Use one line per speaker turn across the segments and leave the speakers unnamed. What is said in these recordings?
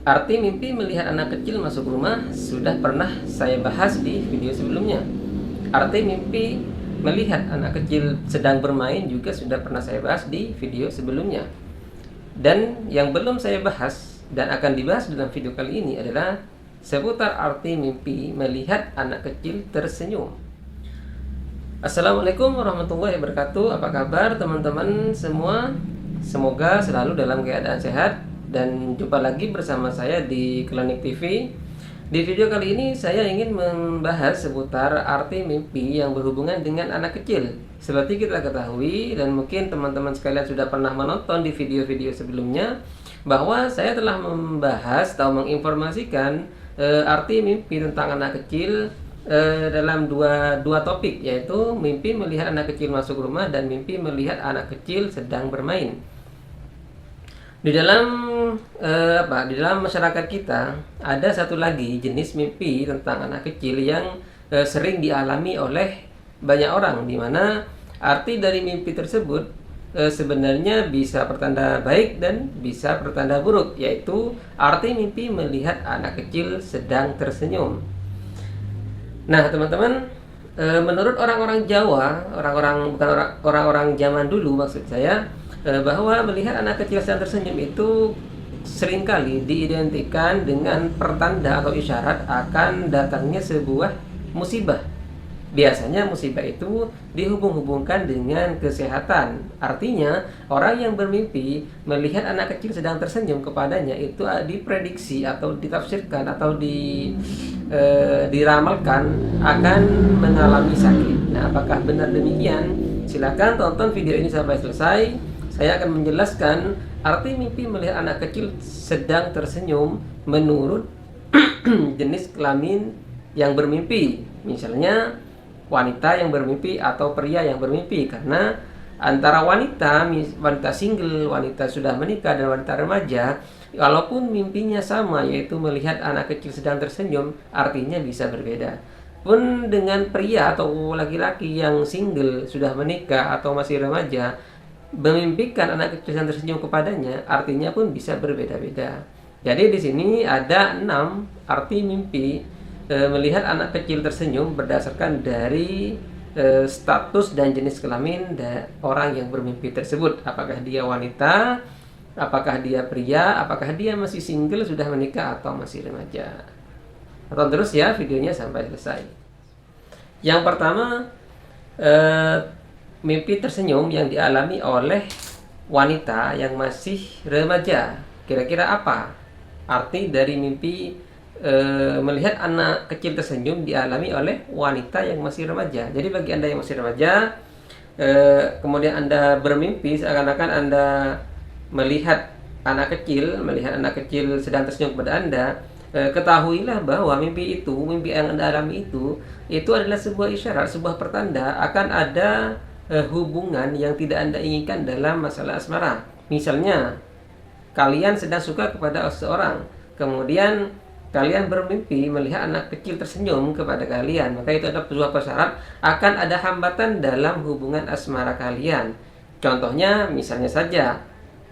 Arti mimpi melihat anak kecil masuk rumah sudah pernah saya bahas di video sebelumnya. Arti mimpi melihat anak kecil sedang bermain juga sudah pernah saya bahas di video sebelumnya. Dan yang belum saya bahas dan akan dibahas dalam video kali ini adalah seputar arti mimpi melihat anak kecil tersenyum. Assalamualaikum warahmatullahi wabarakatuh. Apa kabar teman-teman semua? Semoga selalu dalam keadaan sehat. Dan jumpa lagi bersama saya di Klinik TV. Di video kali ini saya ingin membahas seputar arti mimpi yang berhubungan dengan anak kecil. Seperti kita ketahui dan mungkin teman-teman sekalian sudah pernah menonton di video-video sebelumnya, bahwa saya telah membahas atau menginformasikan arti mimpi tentang anak kecil dalam dua topik, yaitu mimpi melihat anak kecil masuk rumah dan mimpi melihat anak kecil sedang bermain. Di dalam masyarakat kita ada satu lagi jenis mimpi tentang anak kecil yang sering dialami oleh banyak orang, di mana arti dari mimpi tersebut sebenarnya bisa bertanda baik dan bisa bertanda buruk, yaitu arti mimpi melihat anak kecil sedang tersenyum. Nah, teman-teman, menurut orang-orang Jawa, orang-orang zaman dulu maksud saya, bahwa melihat anak kecil sedang tersenyum itu seringkali diidentikan dengan pertanda atau isyarat akan datangnya sebuah musibah. Biasanya musibah itu dihubung-hubungkan dengan kesehatan. Artinya, orang yang bermimpi melihat anak kecil sedang tersenyum kepadanya itu diprediksi atau ditafsirkan atau diramalkan akan mengalami sakit. Nah, apakah benar demikian? Silakan tonton video ini sampai selesai. Saya akan menjelaskan arti mimpi melihat anak kecil sedang tersenyum menurut jenis kelamin yang bermimpi. Misalnya wanita yang bermimpi atau pria yang bermimpi. Karena antara wanita single, wanita sudah menikah, dan wanita remaja, walaupun mimpinya sama, yaitu melihat anak kecil sedang tersenyum, artinya bisa berbeda. Pun dengan pria atau laki-laki yang single, sudah menikah atau masih remaja, memimpikan anak kecil yang tersenyum kepadanya, artinya pun bisa berbeda-beda. Jadi di sini ada 6 arti mimpi melihat anak kecil tersenyum berdasarkan dari status dan jenis kelamin orang yang bermimpi tersebut. Apakah dia wanita, apakah dia pria, apakah dia masih single, sudah menikah, atau masih remaja. Tonton terus ya videonya sampai selesai. Yang pertama, mimpi tersenyum yang dialami oleh wanita yang masih remaja. Kira-kira apa arti dari mimpi melihat anak kecil tersenyum dialami oleh wanita yang masih remaja? Jadi bagi Anda yang masih remaja, kemudian Anda bermimpi seakan-akan Anda melihat anak kecil sedang tersenyum kepada Anda, ketahuilah bahwa mimpi yang Anda alami itu adalah sebuah isyarat, sebuah pertanda akan ada hubungan yang tidak Anda inginkan dalam masalah asmara. Misalnya, kalian sedang suka kepada seseorang, kemudian kalian bermimpi melihat anak kecil tersenyum kepada kalian, maka itu adalah sebuah persyarat akan ada hambatan dalam hubungan asmara kalian. Contohnya, misalnya saja,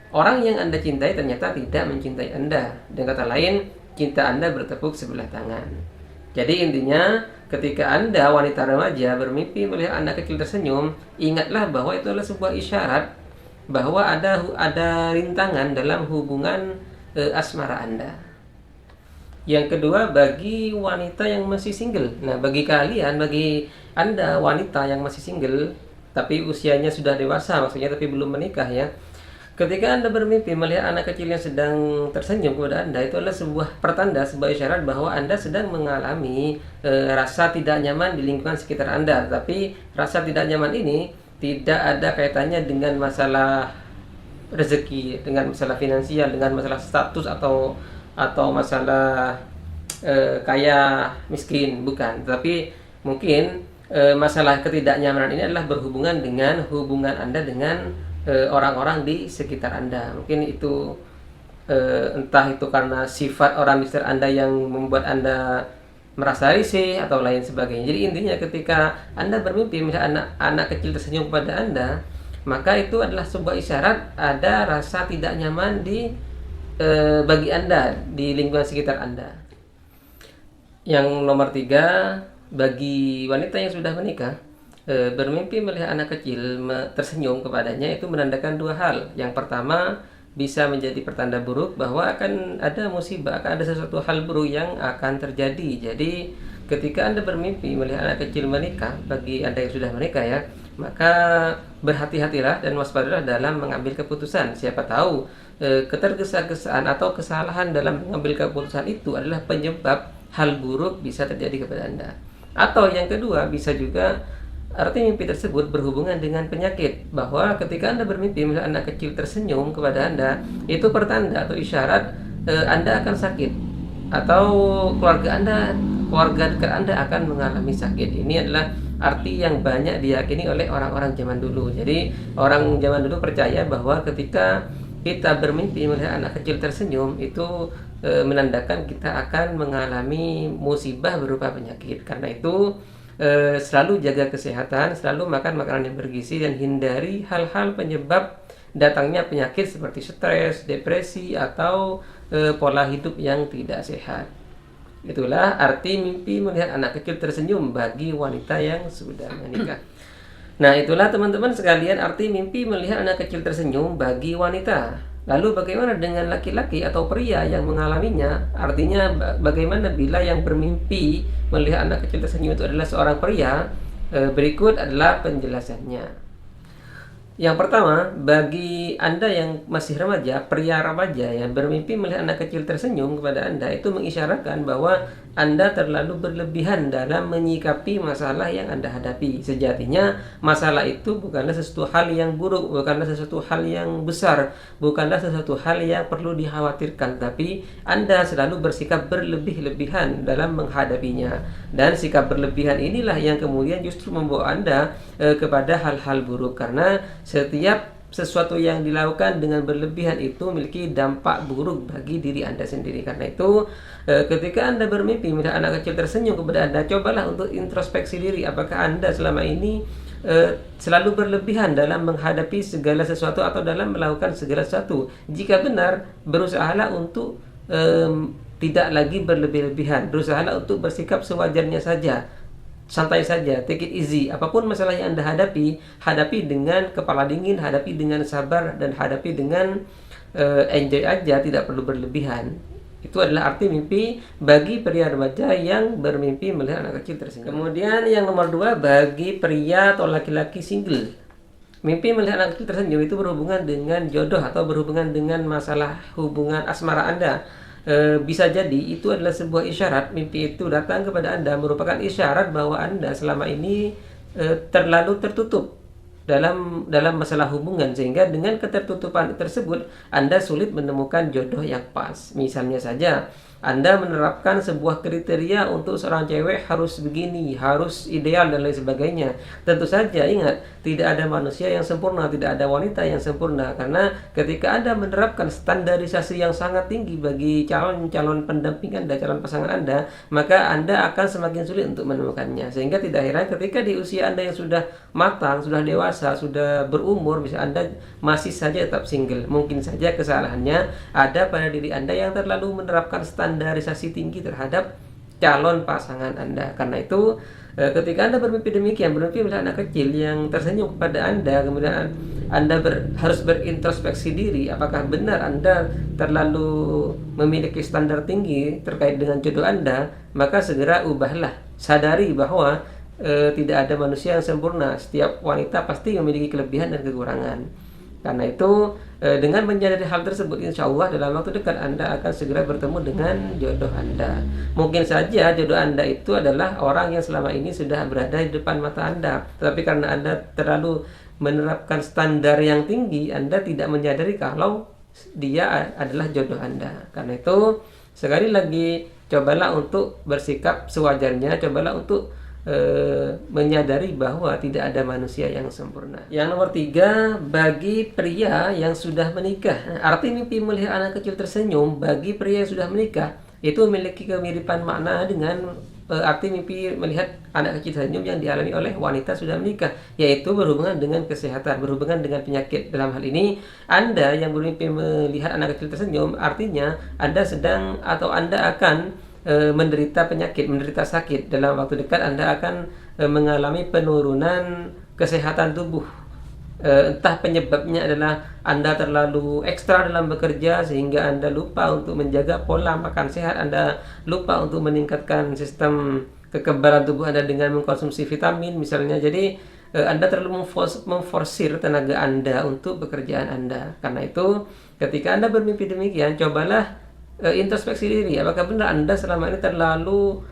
orang yang Anda cintai ternyata tidak mencintai Anda. Dengan kata lain, cinta Anda bertepuk sebelah tangan. Jadi intinya, ketika Anda wanita remaja bermimpi melihat anak kecil tersenyum, ingatlah bahwa itu adalah sebuah isyarat bahwa ada rintangan dalam hubungan asmara Anda. Yang kedua, bagi wanita yang masih single. Nah, bagi Anda wanita yang masih single tapi usianya sudah dewasa, maksudnya tapi belum menikah ya. Ketika Anda bermimpi melihat anak kecil yang sedang tersenyum kepada Anda, itu adalah sebuah pertanda, sebuah isyarat bahwa Anda sedang mengalami rasa tidak nyaman di lingkungan sekitar Anda. Tapi rasa tidak nyaman ini tidak ada kaitannya dengan masalah rezeki, dengan masalah finansial, dengan masalah status atau masalah kaya miskin, bukan. Tapi mungkin masalah ketidaknyamanan ini adalah berhubungan dengan hubungan Anda dengan orang-orang di sekitar Anda. Mungkin itu entah itu karena sifat orang di sekitar Anda yang membuat Anda merasa risih atau lain sebagainya. Jadi intinya ketika Anda bermimpi melihat anak kecil tersenyum kepada Anda, maka itu adalah sebuah isyarat ada rasa tidak nyaman di bagi Anda di lingkungan sekitar Anda. Yang nomor 3, bagi wanita yang sudah menikah, bermimpi melihat anak kecil tersenyum kepadanya itu menandakan 2 hal. Yang pertama, bisa menjadi pertanda buruk bahwa akan ada musibah, akan ada sesuatu hal buruk yang akan terjadi. Jadi ketika Anda bermimpi melihat anak kecil menikah, bagi Anda yang sudah menikah ya, maka berhati-hatilah dan waspadalah dalam mengambil keputusan. Siapa tahu ketergesa-gesaan atau kesalahan dalam mengambil keputusan itu adalah penyebab hal buruk bisa terjadi kepada Anda. Atau yang kedua, bisa juga arti mimpi tersebut berhubungan dengan penyakit, bahwa ketika Anda bermimpi melihat anak kecil tersenyum kepada Anda, itu pertanda atau isyarat Anda akan sakit, atau keluarga dekat Anda akan mengalami sakit. Ini adalah arti yang banyak diyakini oleh orang-orang zaman dulu. Jadi orang zaman dulu percaya bahwa ketika kita bermimpi melihat anak kecil tersenyum itu menandakan kita akan mengalami musibah berupa penyakit. Karena itu selalu jaga kesehatan, selalu makan makanan yang bergizi, dan hindari hal-hal penyebab datangnya penyakit seperti stres, depresi, atau pola hidup yang tidak sehat. Itulah arti mimpi melihat anak kecil tersenyum bagi wanita yang sudah menikah. Nah, itulah teman-teman sekalian arti mimpi melihat anak kecil tersenyum bagi wanita. Lalu bagaimana dengan laki-laki atau pria yang mengalaminya? Artinya bagaimana bila yang bermimpi melihat anak kecil tersenyum itu adalah seorang pria? Berikut adalah penjelasannya. Yang pertama, bagi Anda yang masih remaja, pria remaja yang bermimpi melihat anak kecil tersenyum kepada Anda, itu mengisyaratkan bahwa Anda terlalu berlebihan dalam menyikapi masalah yang Anda hadapi. Sejatinya, masalah itu bukanlah sesuatu hal yang buruk, bukanlah sesuatu hal yang besar, bukanlah sesuatu hal yang perlu dikhawatirkan, tapi Anda selalu bersikap berlebih-lebihan dalam menghadapinya. Dan sikap berlebihan inilah yang kemudian justru membawa Anda kepada hal-hal buruk, karena setiap sesuatu yang dilakukan dengan berlebihan itu memiliki dampak buruk bagi diri Anda sendiri. Karena itu ketika Anda bermimpi melihat anak kecil tersenyum kepada Anda, cobalah untuk introspeksi diri. Apakah Anda selama ini selalu berlebihan dalam menghadapi segala sesuatu atau dalam melakukan segala sesuatu? Jika benar, berusahalah untuk tidak lagi berlebih-lebihan. Berusahalah untuk bersikap sewajarnya saja, santai saja, take it easy. Apapun masalah yang Anda hadapi dengan kepala dingin, hadapi dengan sabar, dan hadapi dengan enjoy aja, tidak perlu berlebihan. Itu adalah arti mimpi bagi pria remaja yang bermimpi melihat anak kecil tersenyum. Kemudian yang nomor 2, bagi pria atau laki-laki single, mimpi melihat anak kecil tersenyum itu berhubungan dengan jodoh atau berhubungan dengan masalah hubungan asmara Anda. Bisa jadi itu adalah sebuah isyarat. Mimpi itu datang kepada Anda merupakan isyarat bahwa Anda selama ini terlalu tertutup dalam masalah hubungan, sehingga dengan ketertutupan tersebut Anda sulit menemukan jodoh yang pas. Misalnya saja Anda menerapkan sebuah kriteria untuk seorang cewek harus begini, harus ideal, dan lain sebagainya. Tentu saja ingat, tidak ada manusia yang sempurna, tidak ada wanita yang sempurna. Karena ketika Anda menerapkan standarisasi yang sangat tinggi bagi calon-calon pendamping Anda, calon pasangan Anda, maka Anda akan semakin sulit untuk menemukannya. Sehingga tidak heran ketika di usia Anda yang sudah matang, sudah dewasa, sudah berumur, bisa Anda masih saja tetap single. Mungkin saja kesalahannya ada pada diri Anda yang terlalu menerapkan standarisasi tinggi terhadap calon pasangan Anda. Karena itu ketika Anda bermimpi demikian, bermimpi melihat anak kecil yang tersenyum kepada Anda, kemudian Anda harus berintrospeksi diri, apakah benar Anda terlalu memiliki standar tinggi terkait dengan jodoh Anda, maka segera ubahlah. Sadari bahwa tidak ada manusia yang sempurna. Setiap wanita pasti memiliki kelebihan dan kekurangan. Karena itu dengan menyadari hal tersebut, insya Allah dalam waktu dekat Anda akan segera bertemu dengan jodoh Anda. Mungkin saja jodoh Anda itu adalah orang yang selama ini sudah berada di depan mata Anda, tetapi karena Anda terlalu menerapkan standar yang tinggi, Anda tidak menyadari kalau dia adalah jodoh Anda. Karena itu sekali lagi, cobalah untuk bersikap sewajarnya, cobalah untuk menyadari bahwa tidak ada manusia yang sempurna. Yang nomor 3, bagi pria yang sudah menikah. Arti mimpi melihat anak kecil tersenyum bagi pria yang sudah menikah itu memiliki kemiripan makna dengan arti mimpi melihat anak kecil tersenyum yang dialami oleh wanita sudah menikah, yaitu berhubungan dengan kesehatan, berhubungan dengan penyakit. Dalam hal ini, Anda yang bermimpi melihat anak kecil tersenyum, artinya Anda sedang atau Anda akan menderita penyakit, menderita sakit. Dalam waktu dekat Anda akan mengalami penurunan kesehatan tubuh. Entah penyebabnya adalah Anda terlalu ekstra dalam bekerja sehingga Anda lupa untuk menjaga pola makan sehat, Anda lupa untuk meningkatkan sistem kekebalan tubuh Anda dengan mengkonsumsi vitamin misalnya. Jadi Anda terlalu memforsir tenaga Anda untuk pekerjaan Anda. Karena itu ketika Anda bermimpi demikian, cobalah introspeksi diri, apakah benar Anda selama ini terlalu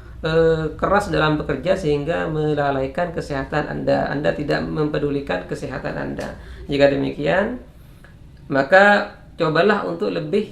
keras dalam bekerja sehingga melalaikan kesehatan Anda. Anda tidak mempedulikan kesehatan Anda. Jika demikian, maka cobalah untuk lebih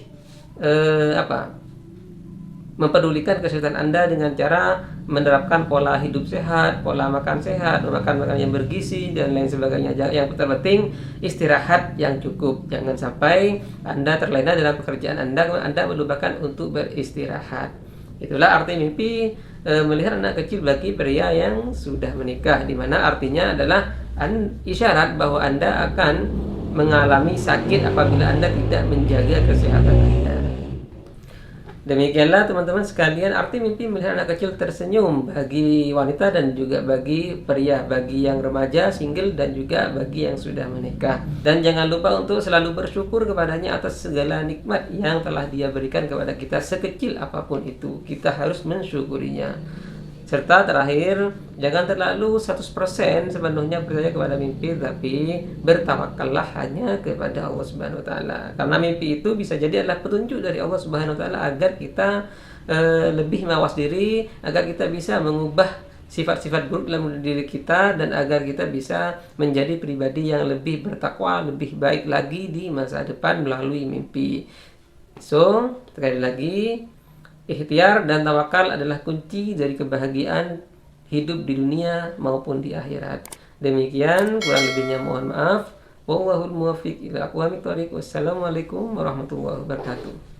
mempedulikan kesehatan Anda dengan cara menerapkan pola hidup sehat, pola makan sehat, makan makanan yang bergizi dan lain sebagainya. Yang terpenting istirahat yang cukup. Jangan sampai Anda terlena dalam pekerjaan Anda melupakan untuk beristirahat. Itulah arti mimpi melihat anak kecil bagi pria yang sudah menikah, di mana artinya adalah isyarat bahwa Anda akan mengalami sakit apabila Anda tidak menjaga kesehatan Anda. Demikianlah teman-teman sekalian arti mimpi melihat anak kecil tersenyum bagi wanita dan juga bagi pria, bagi yang remaja, single dan juga bagi yang sudah menikah. Dan jangan lupa untuk selalu bersyukur kepadanya atas segala nikmat yang telah Dia berikan kepada kita, sekecil apapun itu. Kita harus mensyukurinya. Serta terakhir, jangan terlalu 100% sepenuhnya percaya kepada mimpi, tapi bertawakallah hanya kepada Allah Subhanahu wa taala. Karena mimpi itu bisa jadi adalah petunjuk dari Allah Subhanahu wa taala agar kita lebih mawas diri, agar kita bisa mengubah sifat-sifat buruk dalam diri kita dan agar kita bisa menjadi pribadi yang lebih bertakwa, lebih baik lagi di masa depan melalui mimpi. So, sekali lagi, ikhtiar dan tawakal adalah kunci dari kebahagiaan hidup di dunia maupun di akhirat. Demikian, kurang lebihnya mohon maaf. Wallahul muwaffiq ila aqwamit thoriq. Wassalamualaikum warahmatullahi wabarakatuh.